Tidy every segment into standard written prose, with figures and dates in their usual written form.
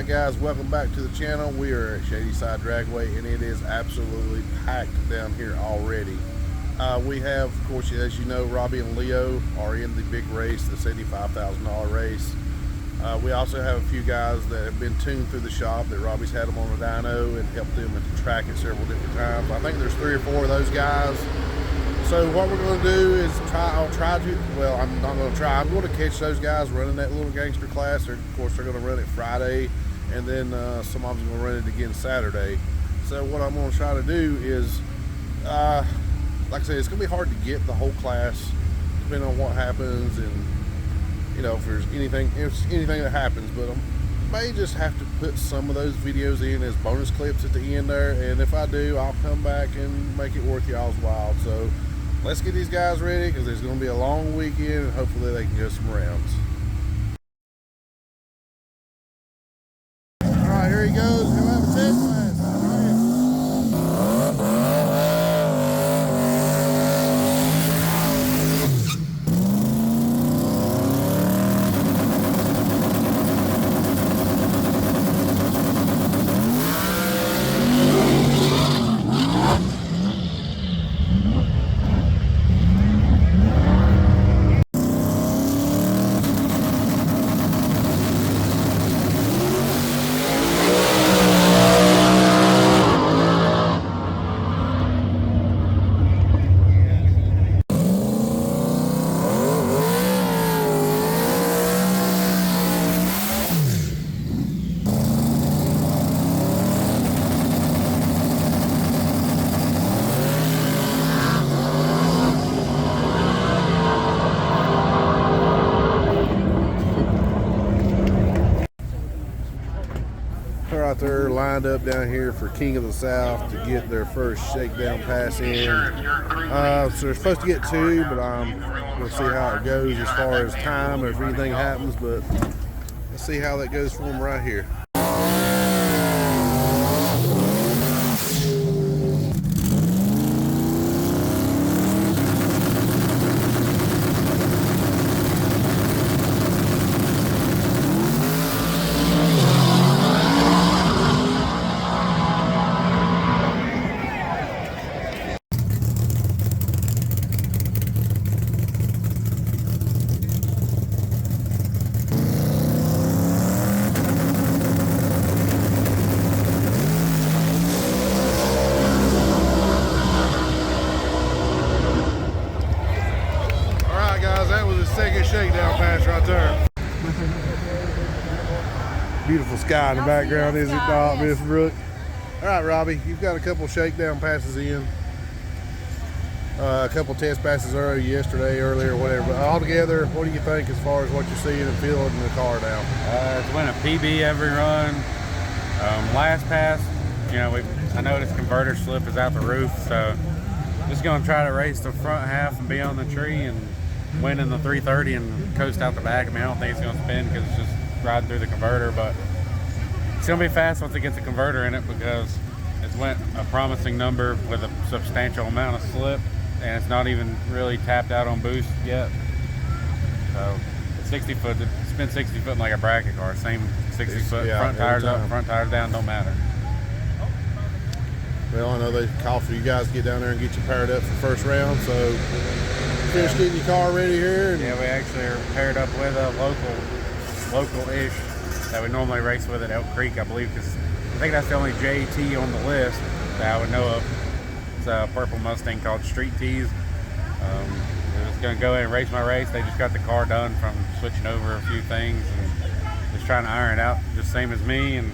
Alright guys, welcome back to the channel. We are at Shadyside Dragway and it is absolutely packed down here already. We have, of course, as you know, Robbie and Leo are in the big race, the $75,000 race. We also have a few guys that have been tuned through the shop that Robbie's had them on the dyno and helped them at the track at several different times. I think there's 3 or 4 of those guys. So what we're going to do is I'm going to catch those guys running that little gangster class. Of course, they're going to run it Friday, and then some of them going to run it again Saturday. So what I'm going to try to do is, like I said, it's going to be hard to get the whole class, depending on what happens, and you know, if there's anything that happens. But I may just have to put some of those videos in as bonus clips at the end there, and if I do, I'll come back and make it worth y'all's while. So let's get these guys ready, because there's going to be a long weekend and hopefully they can go some rounds. Alright, here he goes. He'll have a test class. They're out there lined up down here for King of the South to get their first shakedown pass in. So they're supposed to get 2, but we'll see how it goes as far as time or if anything happens. But let's see how that goes for them right here. Second shakedown pass right there. Beautiful sky in the background, is it not, Miss Brooke? All right, Robbie, you've got a couple shakedown passes in. A couple test passes earlier, whatever. But altogether, what do you think as far as what you're seeing and feeling in the car now? It's been a PB every run. Last pass, you know, I noticed converter slip is out the roof, so just going to try to race the front half and be on the tree and win in the 330 and coast out the back. I mean, I don't think it's going to spin because it's just riding through the converter, but it's going to be fast once it gets a converter in it, because it's went a promising number with a substantial amount of slip, and it's not even really tapped out on boost yet. So it's 60 foot, it's been 60 foot like a bracket car, same 60 foot, yeah, front tires up, front tires down, don't matter. Well, I know they call for you guys to get down there and get you paired up for the first round, so finish getting your car ready here. Yeah, we actually are paired up with a local-ish that we normally race with at Elk Creek, I believe, because I think that's the only JT on the list that I would know of. It's a purple Mustang called Street Tees. I was going to go in and race my race. They just got the car done from switching over a few things and just trying to iron it out, just same as me. And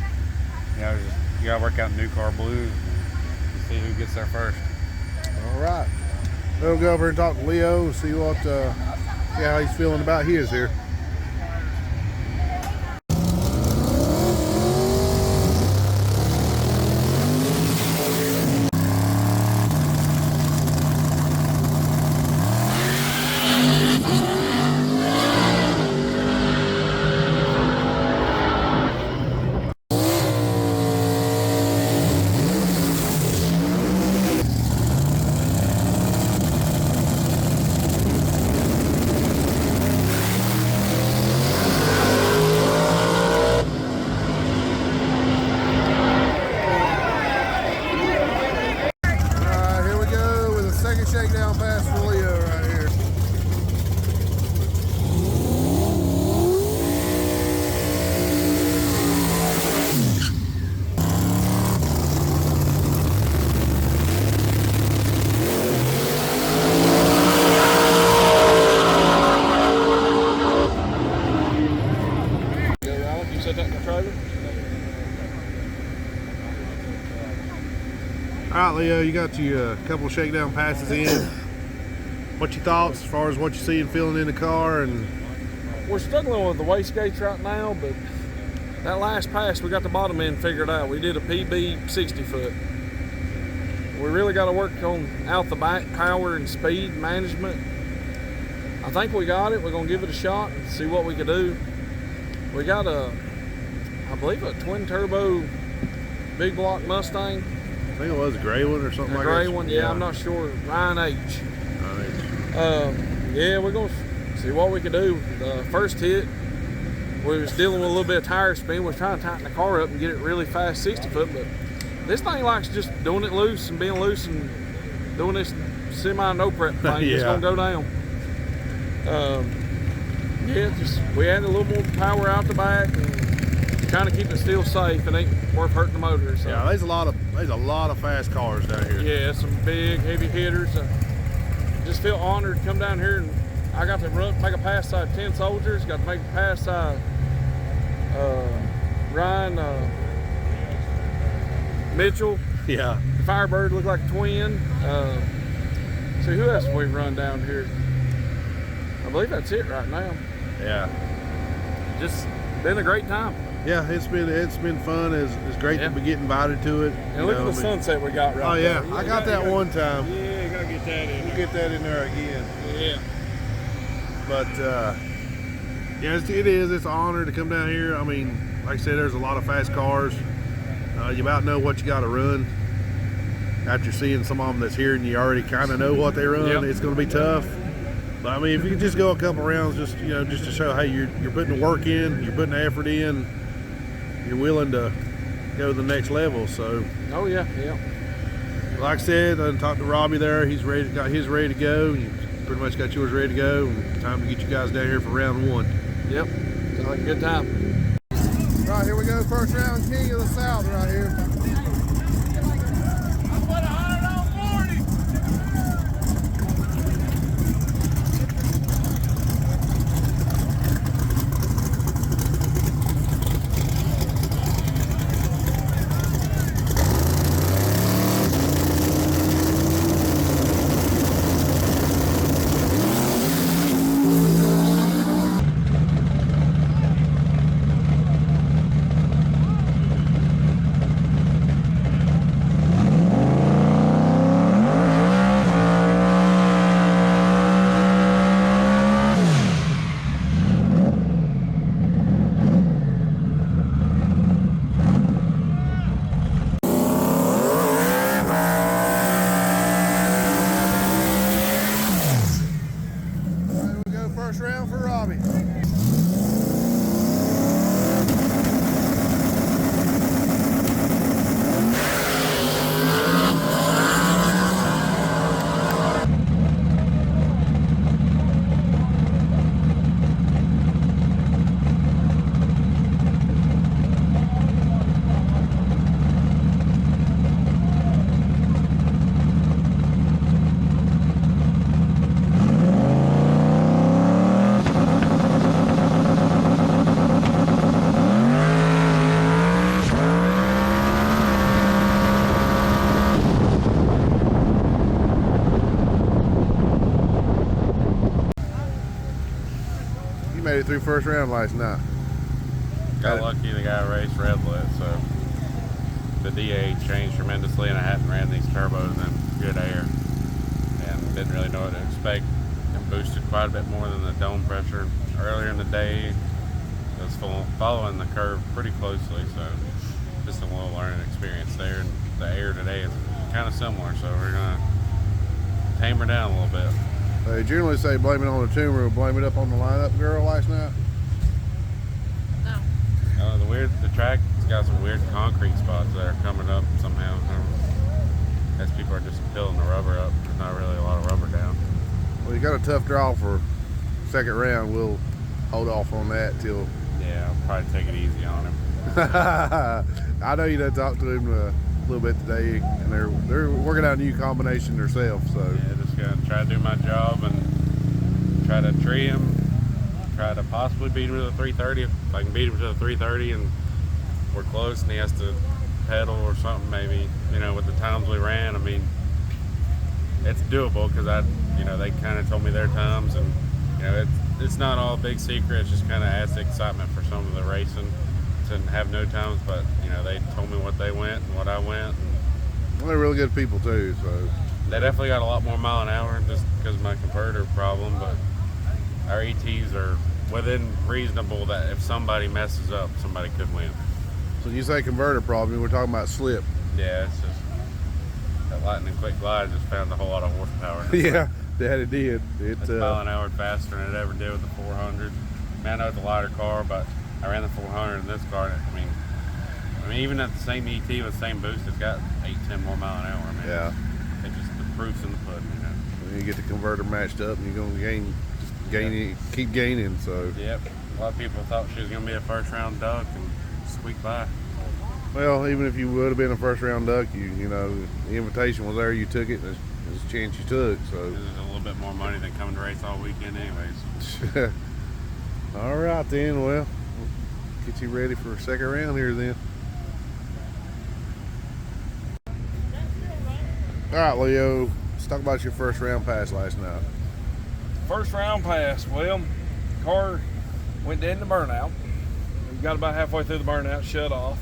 you know, you got to work out new car blues and see who gets there first. All right. We'll go over and talk to Leo and see how he's feeling about his here. All right, Leo, you got your couple of shakedown passes in. What's your thoughts as far as what you see and feeling in the car? And we're struggling with the wastegates right now, but that last pass we got the bottom end figured out. We did a PB 60 foot. We really got to work on out the back power and speed management. I think we got it. We're gonna give it a shot and see what we can do. We got I believe a twin turbo big block Mustang. I think it was a gray one or something like that. A gray one, yeah, I'm not sure. Ryan H. Yeah, we're gonna see what we can do. The first hit, we was dealing with a little bit of tire spin. We're trying to tighten the car up and get it really fast 60 foot, but this thing likes just doing it loose and being loose and doing this semi no prep thing. Yeah. It's gonna go down. Yeah, just we added a little more power out the back and trying to keep it still safe. It ain't worth hurting the motor. So. Yeah, there's a lot of fast cars down here. Yeah, some big heavy hitters. Just feel honored to come down here, and I got to make a pass side 10 soldiers. Got to make a pass side Ryan Mitchell. Yeah. Firebird looked like a twin. See who else have we run down here? I believe that's it right now. Yeah. Just been a great time. Yeah, it's been fun. It's great that we get invited to it. And look at the sunset we got right there. there. Oh yeah, I got that one time. Yeah, gotta get that in. We'll get that in there again. Yeah. But yeah, it's an honor to come down here. I mean, like I said, there's a lot of fast cars. You about know what you got to run. After seeing some of them that's here and you already kind of know what they run, it's going to be tough. But I mean, if you can just go a couple rounds, just to show hey, you're putting the work in, you're putting the effort in, you're willing to go to the next level. So. Oh yeah, yeah. Like I said, I talked to Robbie there. He's ready, got his ready to go. You pretty much got yours ready to go. And time to get you guys down here for round one. Yep, sounds like a good time. Right, here we go. First round, King of the South right here. First round for Robbie. Made it through first round last night. Got lucky the guy raced red lit, so the DA changed tremendously, and I hadn't ran these turbos in good air and didn't really know what to expect. And boosted quite a bit more than the dome pressure. Earlier in the day, I was following the curve pretty closely, so just a little learning experience there. And the air today is kind of similar, so we're gonna tame her down a little bit. They generally say blame it on the tumor or blame it up on the lineup girl last night. No. The track's got some weird concrete spots that are coming up somehow. As people are just peeling the rubber up. There's not really a lot of rubber down. Well, you got a tough draw for second round. We'll hold off on that till. Yeah, I'll probably take it easy on him. I know you done talked to him a little bit today, and they're working out a new combination themselves. So yeah, just gonna try to do my job and try to tree him. Try to possibly beat him to the 330. If I can beat him to the 330 and we're close, and he has to pedal or something, maybe, you know, with the times we ran. I mean, it's doable because they kind of told me their times, and you know, it's not all a big secret. It's just kind of adds the excitement for some of the racing to have no times, but you know, they told me what they went and what I went. Well, they're really good people too, so. They definitely got a lot more mile an hour just because of my converter problem, but our ETs are within reasonable that if somebody messes up, somebody could win. So you say converter problem, we're talking about slip. Yeah, it's just that lightning quick glide just found a whole lot of horsepower. Yeah, that it did. It's mile an hour faster than it ever did with the 400. I mean, I know it's a lighter car, but I ran the 400 in this car. I mean, even at the same ET with the same boost, it's got 8-10 more mile an hour. I mean, yeah. It's just the proof's in the pudding, you know. When you get the converter matched up, and you're gonna keep gaining. So. Yep. A lot of people thought she was gonna be a first round duck and squeak by. Well, even if you would have been a first round duck, you know, the invitation was there, you took it, and it's a chance you took. So. There's a little bit more money than coming to race all weekend, anyways. All right then. Well, we'll get you ready for a second round here then. All right, Leo, let's talk about your first round pass last night. First round pass. Well, car went dead in the burnout. We got about halfway through the burnout, shut off.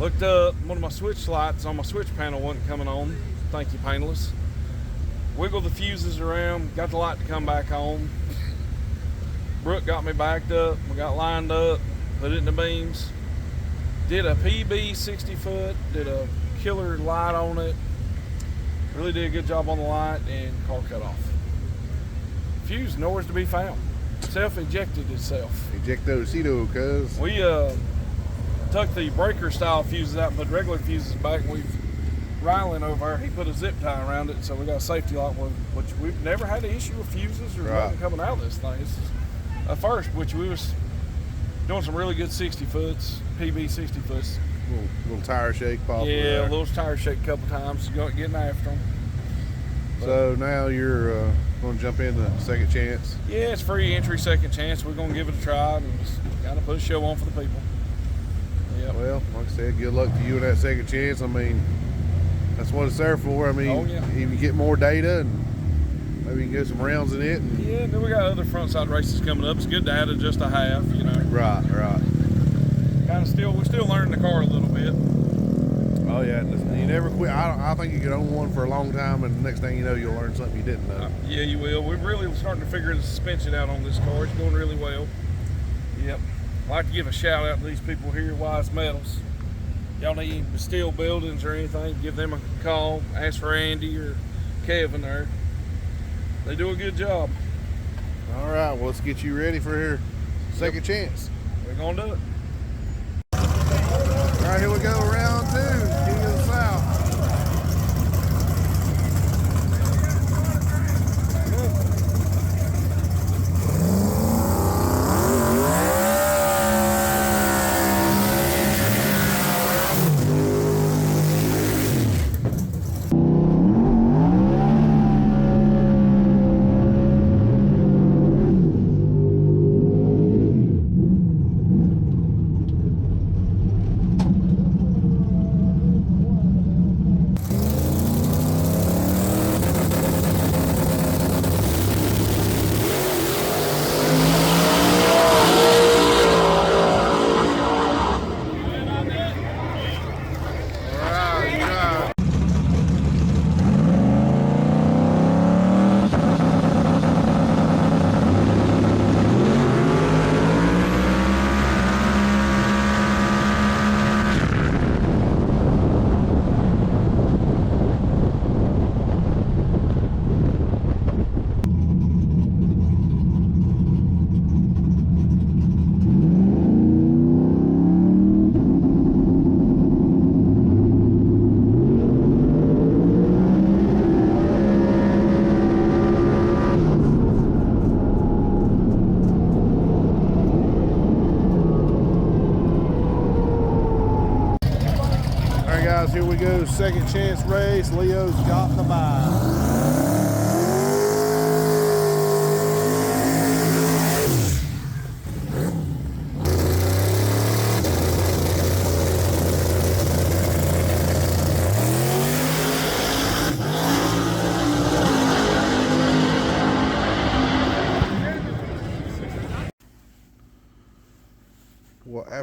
Looked up, one of my switch lights on my switch panel wasn't coming on. Thank you, Painless. Wiggled the fuses around, got the light to come back on. Brooke got me backed up, we got lined up, put it in the beams. Did a PB 60 foot, did a killer light on it. Really did a good job on the light, and car cut off. Fuse nowhere to be found. Self-ejected itself. Ejectocito, cuz. We took the breaker style fuses out and put regular fuses back, and we've Rylan over there, he put a zip tie around it, so we got a safety lock, which we've never had an issue with fuses or nothing coming out of this thing. This is a first, which we was doing some really good 60 foots, PB 60 foots. Little tire shake pop. Yeah, a little tire shake a couple times, getting after them. So now you're going to jump in the second chance? Yeah, it's free entry, second chance. We're going to give it a try and just kind of put a show on for the people. Yeah. Well, like I said, good luck to you in that second chance. I mean, that's what it's there for. I mean, you get more data and maybe you can get some rounds in it. And yeah, then we got other frontside races coming up. It's good to add it just a half, you know. Right. Kind of we're still learning the car a little bit. Oh yeah, you never quit. I think you could own one for a long time, and the next thing you know, you'll learn something you didn't know. Yeah, you will. We're really starting to figure the suspension out on this car. It's going really well. Yep. I'd like to give a shout out to these people here, Wise Metals. Y'all need steel buildings or anything, give them a call. Ask for Andy or Kevin there. They do a good job. All right, well, let's get you ready for your second chance. We're going to do it. All right, here we go, round two, King of the South. Here we go, second chance race. Leo's got the vibe.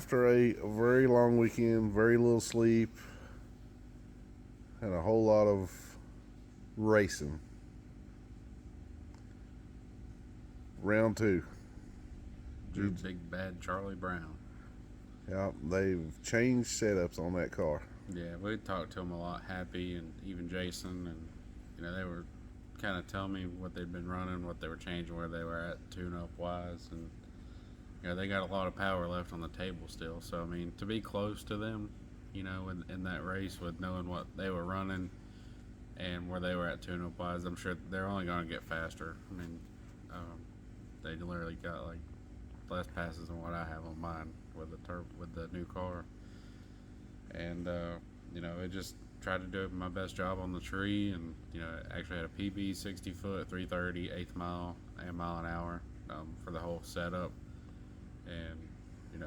after a very long weekend, very little sleep, and a whole lot of racing. Round 2. Drew Big Bad Charlie Brown. Yeah, they've changed setups on that car. Yeah, we talked to him a lot, Happy, and even Jason, and they were kind of telling me what they'd been running, what they were changing, where they were at tune-up wise, and they got a lot of power left on the table still. So I mean, to be close to them, in that race with knowing what they were running and where they were at tune-up wise, I'm sure they're only going to get faster. I mean, they literally got like less passes than what I have on mine with the new car, and it just tried to do my best job on the tree, and actually had a PB 60 foot 330 eighth mile and mile an hour for the whole setup, and you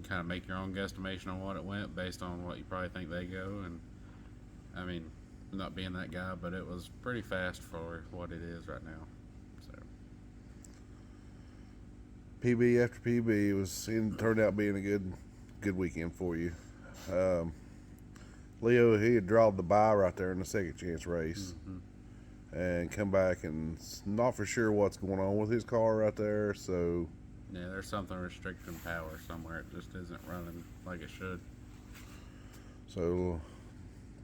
kind of make your own guesstimation on what it went based on what you probably think they go, and I mean, not being that guy, but it was pretty fast for what it is right now. So PB after PB, it turned out being a good weekend for you. Leo, he had drawn the bye right there in the second chance race, and come back and not for sure what's going on with his car right there. So yeah, there's something restricting power somewhere. It just isn't running like it should. So,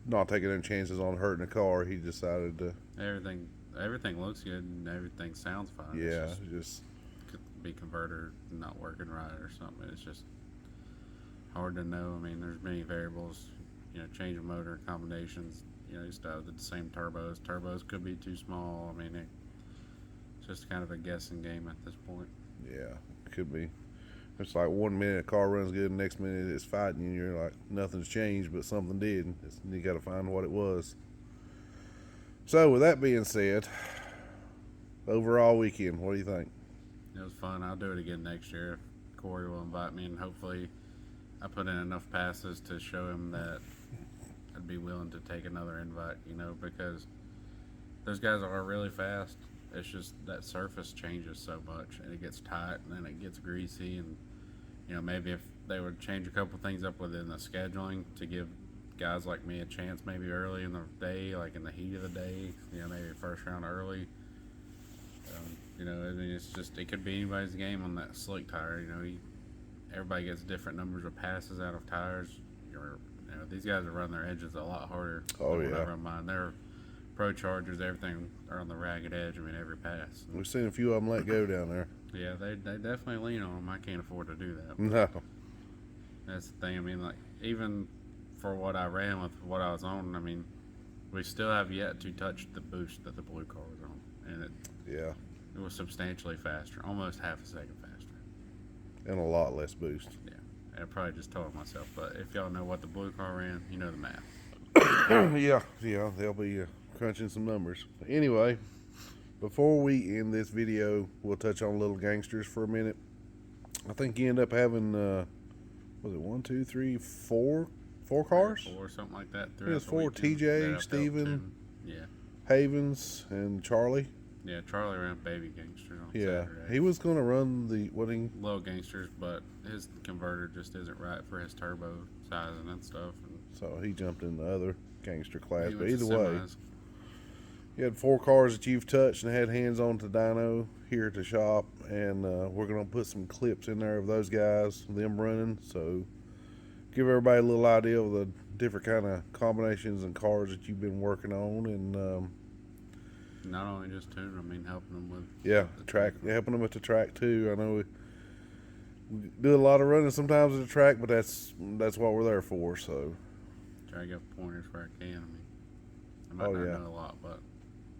not taking any chances on hurting the car, he decided to. Everything looks good and everything sounds fine. Yeah, it's just could be converter not working right or something. It's just hard to know. I mean, there's many variables. Change of motor combinations. You still have the same turbos. Turbos could be too small. I mean, it's just kind of a guessing game at this point. Yeah, could be. It's like 1 minute a car runs good, next minute it's fighting, and you're like, nothing's changed, but something did. You got to find what it was. So, with that being said, overall weekend, what do you think? It was fun. I'll do it again next year. Corey will invite me, and hopefully I put in enough passes to show him that I'd be willing to take another invite, because those guys are really fast. It's just that surface changes so much, and it gets tight, and then it gets greasy, and maybe if they would change a couple things up within the scheduling to give guys like me a chance, maybe early in the day, like in the heat of the day, maybe first round early. I mean, it's just, it could be anybody's game on that slick tire. Everybody gets different numbers of passes out of tires. These guys are running their edges a lot harder. Oh, than yeah. I run mine. They're Pro Chargers, everything are on the ragged edge. I mean, every pass. We've seen a few of them let go down there. Yeah, they definitely lean on them. I can't afford to do that. No. That's the thing. I mean, like, even for what I ran with what I was on, I mean, we still have yet to touch the boost that the blue car was on. And it was substantially faster, almost half a second faster. And a lot less boost. Yeah. I probably just told myself, but if y'all know what the blue car ran, you know the math. yeah, they'll be crunching some numbers. Anyway, before we end this video, we'll touch on Little Gangsters for a minute. I think you end up having, was it 1, 2, 3, 4 cars? 4, something like that. It was 4, TJ, Steven, yeah, Havens, and Charlie. Yeah, Charlie ran Baby Gangster on Yeah, Saturday. he was going to run the Low Gangsters, but his converter just isn't right for his turbo sizing and stuff. And so he jumped in the other gangster class. he But went either to way, semis. you had 4 cars that you've touched and had hands on to dyno here at the shop, and we're going to put some clips in there of those guys, them running, so give everybody a little idea of the different kind of combinations and cars that you've been working on, and not only just tuning, I mean helping them with the track, helping them at the track too. I know we do a lot of running sometimes at the track, but that's what we're there for. So try to get pointers where I can. I mean, I might not know a lot, but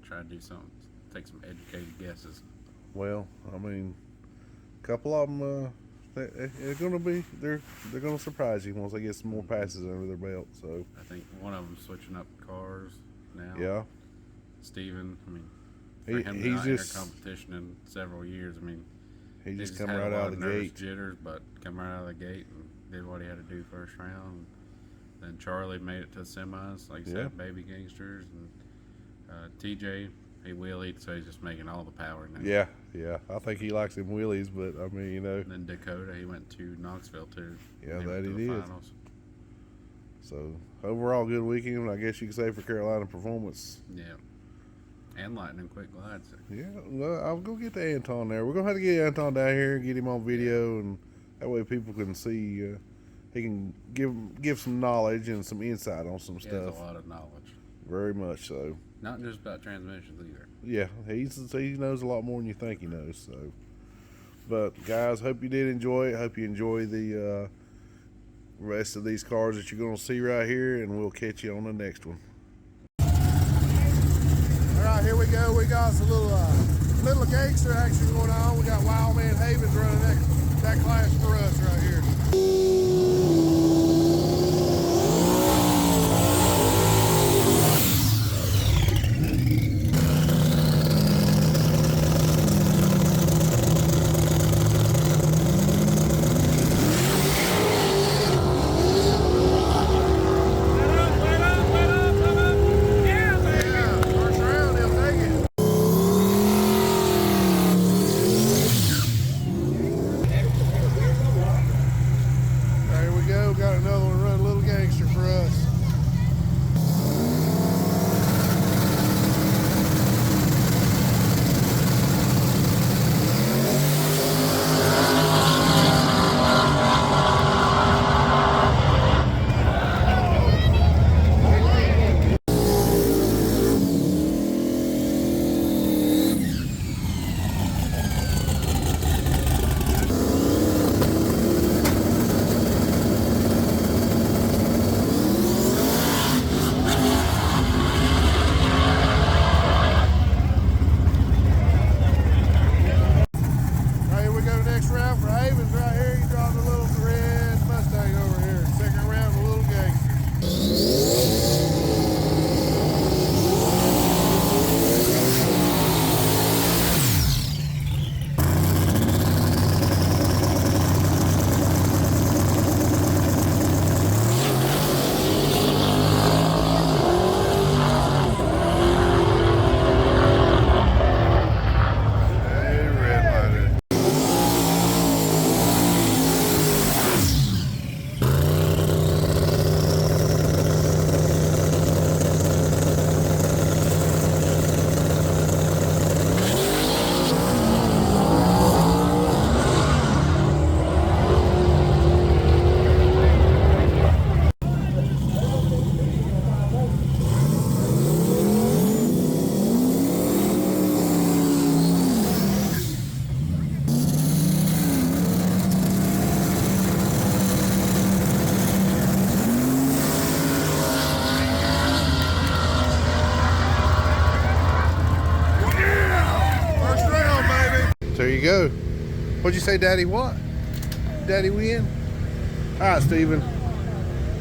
try to do something, take some educated guesses. Well, I mean, a couple of them, they're gonna surprise you once they get some more passes under their belt. So I think one of them switching up cars now. Yeah. Steven, I mean, for him to not enter competition in several years, I mean, he just had come right out of the gate. Jitters, but come right out of the gate and did what he had to do first round. Then Charlie made it to the semis, like I said, Baby Gangsters, and TJ He wheelied, so he's just making all the power now. Yeah. I think he likes them wheelies, but I mean, you know. And then Dakota, he went to Knoxville too. Yeah, They that went to he the did. finals. So overall, good weekend, I guess you could say, for Carolina Performance. Yeah. And Lightning Quick Glides. Yeah, well, I'll go get the Anton there. We're gonna have to get Anton down here and get him on video, and that way people can see. He can give some knowledge and some insight on some He has stuff. a lot of knowledge. Very much so. Not just about transmissions either. Yeah, he knows a lot more than you think he knows. So, but guys, hope you did enjoy it. Hope you enjoy the rest of these cars that you're gonna see right here, and we'll catch you on the next one. All right, here we go. We got a little gangster action going on. We got Wildman Havens running that class for us right here. Got another one running a little gangster for us. Round for Havens right here. He dropped a little red Mustang over here. Second round, a little gangster. There you go. What'd you say, Daddy? What? Daddy win? All right, Steven.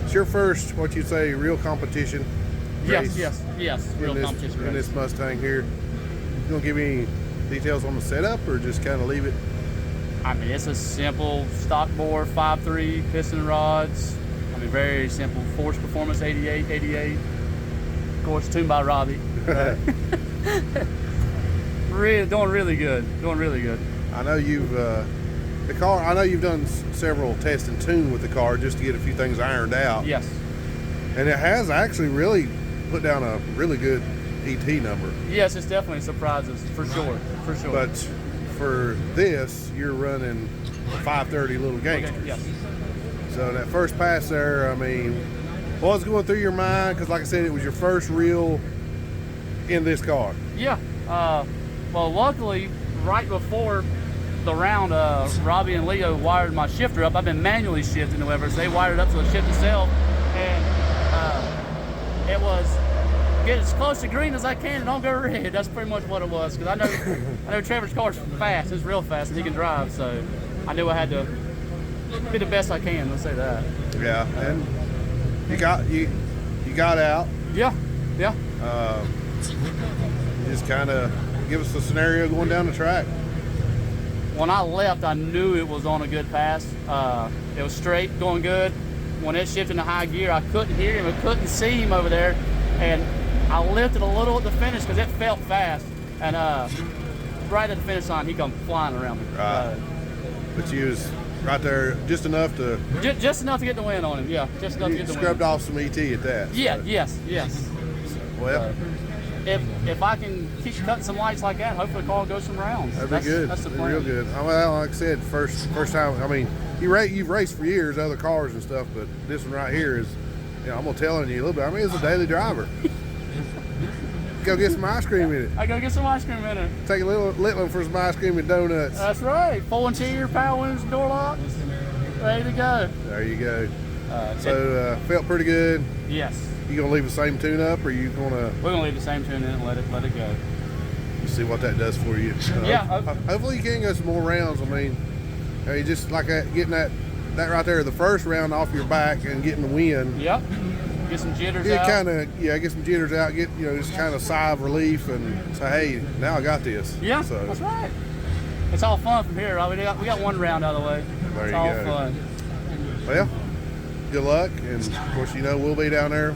It's your first, what you say, real competition race. Yes, real competition in race. this Mustang here. You gonna give me details on the setup, or just kind of leave it? I mean, it's a simple stock bore, 5.3 piston rods. I mean, very simple. Force Performance 88. Of course, tuned by Robbie. Doing really good. I know you've the car. I know you've done several test and tune with the car just to get a few things ironed out. Yes. And it has actually really put down a really good ET number. Yes, it's definitely surprised us for sure. But for this, you're running 530 little gangsters. Okay, yes. So that first pass there, I mean, what was going through your mind? Because like I said, it was your first real in this car. Yeah. Well, luckily, right before the round, Robbie and Leo wired my shifter up. I've been manually shifting, however, so they wired it up to the shift itself, and it was get as close to green as I can and don't go red. That's pretty much what it was, because I know Trevor's car's fast. It's real fast, and he can drive, so I knew I had to be the best I can. Let's say that. Yeah, and you got out. Yeah. Just kind of give us a scenario going down the track. When I left, I knew it was on a good pass. It was straight, going good. When it shifted into high gear, I couldn't hear him, I couldn't see him over there. And I lifted a little at the finish because it felt fast, and right at the finish line, he come flying around me. Right. But you was right there just enough to. Just enough to get the win on him. Yeah, just enough to get the win. Scrubbed off some ET at that. Yeah. So. Yes. Well, if I can keep cutting some lights like that, hopefully the car will go some rounds. that'd be good. That's the That'd plan. be real good. Well, like I said, first time. I mean, you've raced for years, other cars and stuff, but this one right here is. I'm gonna tell you a little bit. I mean, it's a daily driver. Go get some ice cream in it. I go get some ice cream in it. Take a little one for some ice cream and donuts. That's right. Full interior, power windows, door locks, ready to go. There you go. Felt pretty good. Yes. You gonna leave the same tune up, or you gonna? We're gonna leave the same tune in and let it go. See what that does for you. Yeah. Hopefully you can go some more rounds. I mean, you just like getting that right there, the first round off your back and getting the win. Yep. Get some jitters out. Get some jitters out. Get just kind of sigh of relief and say, hey, now I got this. Yeah. So, that's right. It's all fun from here. Right? We got one round out of the way. There it's you all go. fun. Well, good luck, and of course we'll be down there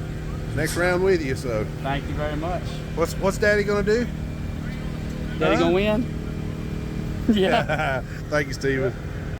next round with you. So thank you very much. What's Daddy gonna do? Daddy gonna win? Yeah. Thank you, Steven.